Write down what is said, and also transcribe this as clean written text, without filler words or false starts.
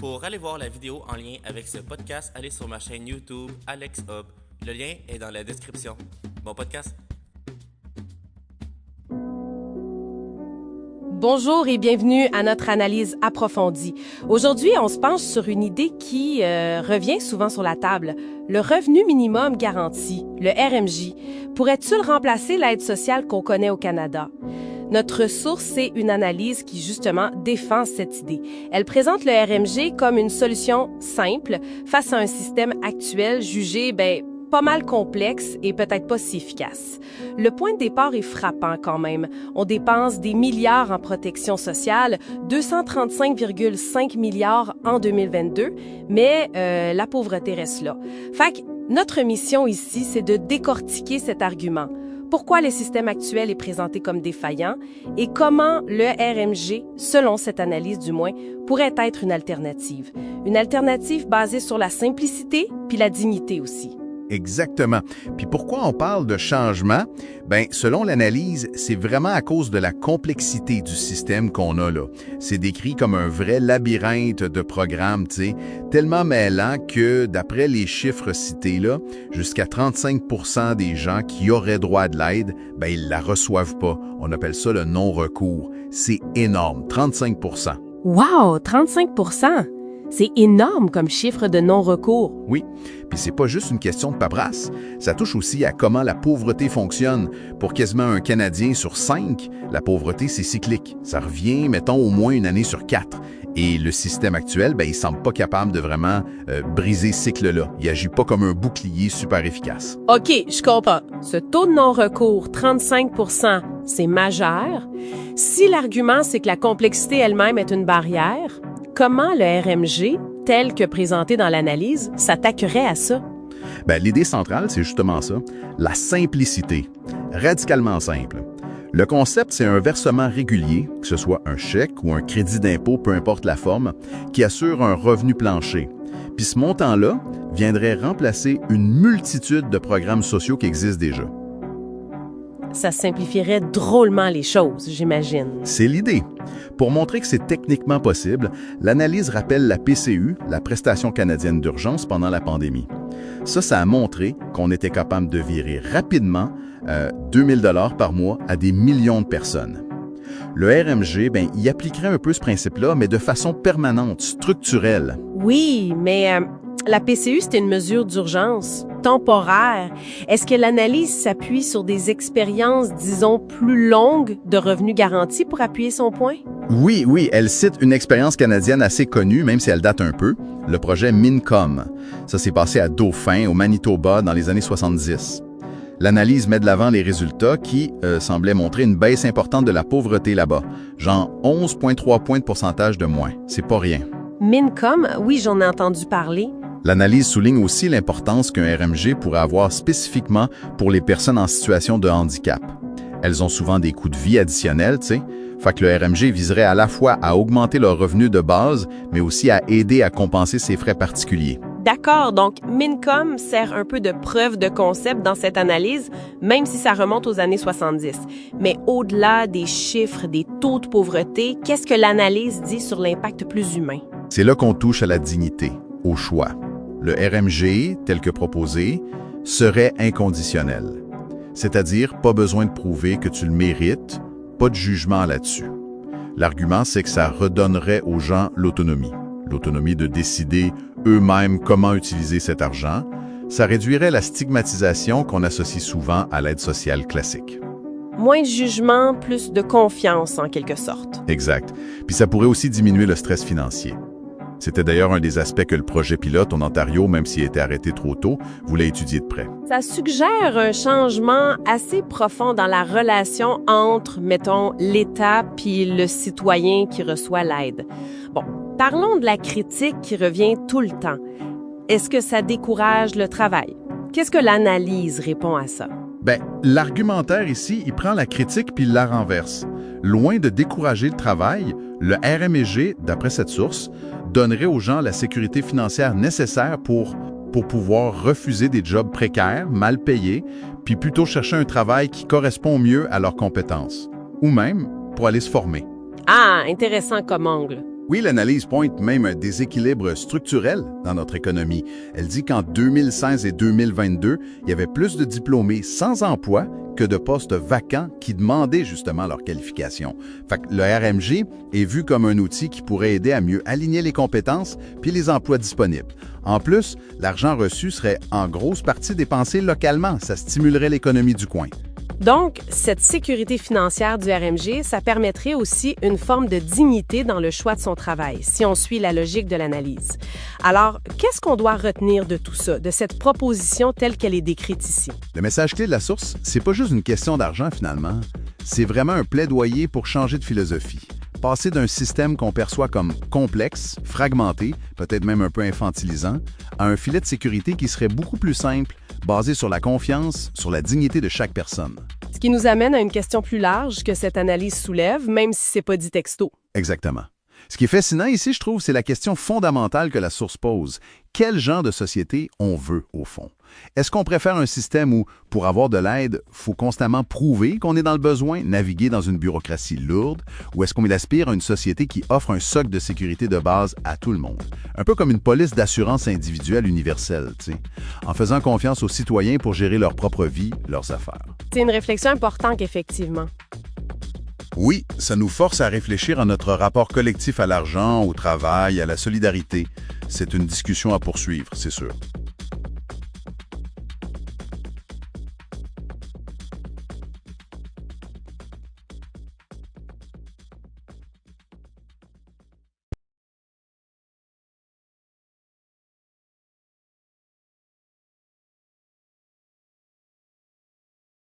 Pour aller voir la vidéo en lien avec ce podcast, allez sur ma chaîne YouTube Alex Hub. Le lien est dans la description. Bon podcast! Bonjour et bienvenue à notre analyse approfondie. Aujourd'hui, on se penche sur une idée qui revient souvent sur la table. Le revenu minimum garanti, le RMJ, pourrait-il remplacer l'aide sociale qu'on connaît au Canada? Notre source, c'est une analyse qui, justement, défend cette idée. Elle présente le RMG comme une solution simple face à un système actuel jugé, pas mal complexe et peut-être pas si efficace. Le point de départ est frappant quand même. On dépense des milliards en protection sociale, 235,5 milliards en 2022, mais la pauvreté reste là. Fait que notre mission ici, c'est de décortiquer cet argument. Pourquoi le système actuel est présenté comme défaillant et comment le RMG, selon cette analyse du moins, pourrait être une alternative. Une alternative basée sur la simplicité puis la dignité aussi. Exactement. Puis pourquoi on parle de changement? Selon l'analyse, c'est vraiment à cause de la complexité du système qu'on a là. C'est décrit comme un vrai labyrinthe de programmes, tellement mêlant que, d'après les chiffres cités là, jusqu'à 35% des gens qui auraient droit à de l'aide, ils la reçoivent pas. On appelle ça le non-recours. C'est énorme, 35%. Wow, 35%! C'est énorme comme chiffre de non-recours. Oui, puis c'est pas juste une question de paperasse. Ça touche aussi à comment la pauvreté fonctionne. Pour quasiment un Canadien sur 5, la pauvreté, c'est cyclique. Ça revient, mettons, au moins une année sur 4. Et le système actuel, il semble pas capable de vraiment briser ce cycle-là. Il agit pas comme un bouclier super efficace. OK, je comprends. Ce taux de non-recours, 35%, c'est majeur. Si l'argument, c'est que la complexité elle-même est une barrière, comment le RMG, tel que présenté dans l'analyse, s'attaquerait à ça? L'idée centrale, c'est justement ça, la simplicité, radicalement simple. Le concept, c'est un versement régulier, que ce soit un chèque ou un crédit d'impôt, peu importe la forme, qui assure un revenu plancher. Puis ce montant-là viendrait remplacer une multitude de programmes sociaux qui existent déjà. Ça simplifierait drôlement les choses, j'imagine. C'est l'idée. Pour montrer que c'est techniquement possible, l'analyse rappelle la PCU, la Prestation canadienne d'urgence, pendant la pandémie. Ça a montré qu'on était capable de virer rapidement 2 000 $ par mois à des millions de personnes. Le RMG, il appliquerait un peu ce principe-là, mais de façon permanente, structurelle. Oui, mais la PCU, c'était une mesure d'urgence, temporaire. Est-ce que l'analyse s'appuie sur des expériences, disons, plus longues de revenus garantis pour appuyer son point? Oui, elle cite une expérience canadienne assez connue, même si elle date un peu, le projet Mincom. Ça s'est passé à Dauphin, au Manitoba, dans les années 70. L'analyse met de l'avant les résultats qui semblaient montrer une baisse importante de la pauvreté là-bas, genre 11,3 points de pourcentage de moins. C'est pas rien. Mincom, oui, j'en ai entendu parler. L'analyse souligne aussi l'importance qu'un RMG pourrait avoir spécifiquement pour les personnes en situation de handicap. Elles ont souvent des coûts de vie additionnels, fait que le RMG viserait à la fois à augmenter leur revenu de base, mais aussi à aider à compenser ces frais particuliers. D'accord, donc Mincom sert un peu de preuve de concept dans cette analyse, même si ça remonte aux années 70. Mais au-delà des chiffres, des taux de pauvreté, qu'est-ce que l'analyse dit sur l'impact plus humain? C'est là qu'on touche à la dignité, au choix. Le RMG, tel que proposé, serait inconditionnel. C'est-à-dire, pas besoin de prouver que tu le mérites, pas de jugement là-dessus. L'argument, c'est que ça redonnerait aux gens l'autonomie. L'autonomie de décider eux-mêmes comment utiliser cet argent. Ça réduirait la stigmatisation qu'on associe souvent à l'aide sociale classique. Moins de jugement, plus de confiance en quelque sorte. Exact. Puis ça pourrait aussi diminuer le stress financier. C'était d'ailleurs un des aspects que le projet pilote en Ontario, même s'il a été arrêté trop tôt, voulait étudier de près. Ça suggère un changement assez profond dans la relation entre, mettons, l'État puis le citoyen qui reçoit l'aide. Bon, parlons de la critique qui revient tout le temps. Est-ce que ça décourage le travail? Qu'est-ce que l'analyse répond à ça? L'argumentaire ici, il prend la critique puis il la renverse. Loin de décourager le travail, le RMG, d'après cette source, donnerait aux gens la sécurité financière nécessaire pour pouvoir refuser des jobs précaires, mal payés, puis plutôt chercher un travail qui correspond mieux à leurs compétences, ou même pour aller se former. Ah, intéressant comme angle. Oui, l'analyse pointe même un déséquilibre structurel dans notre économie. Elle dit qu'en 2016 et 2022, il y avait plus de diplômés sans emploi que de postes vacants qui demandaient justement leur qualification. Fait que le RMG est vu comme un outil qui pourrait aider à mieux aligner les compétences puis les emplois disponibles. En plus, l'argent reçu serait en grosse partie dépensé localement. Ça stimulerait l'économie du coin. Donc, cette sécurité financière du RMG, ça permettrait aussi une forme de dignité dans le choix de son travail, si on suit la logique de l'analyse. Alors, qu'est-ce qu'on doit retenir de tout ça, de cette proposition telle qu'elle est décrite ici? Le message clé de la source, c'est pas juste une question d'argent finalement. C'est vraiment un plaidoyer pour changer de philosophie. Passer d'un système qu'on perçoit comme complexe, fragmenté, peut-être même un peu infantilisant, à un filet de sécurité qui serait beaucoup plus simple, basé sur la confiance, sur la dignité de chaque personne. Ce qui nous amène à une question plus large que cette analyse soulève, même si c'est pas dit texto. Exactement. Ce qui est fascinant ici, je trouve, c'est la question fondamentale que la source pose. Quel genre de société on veut, au fond? Est-ce qu'on préfère un système où, pour avoir de l'aide, il faut constamment prouver qu'on est dans le besoin, naviguer dans une bureaucratie lourde, ou est-ce qu'on aspire à une société qui offre un socle de sécurité de base à tout le monde? Un peu comme une police d'assurance individuelle universelle, tu sais, en faisant confiance aux citoyens pour gérer leur propre vie, leurs affaires. C'est une réflexion importante, effectivement. Oui, ça nous force à réfléchir à notre rapport collectif à l'argent, au travail, à la solidarité. C'est une discussion à poursuivre, c'est sûr.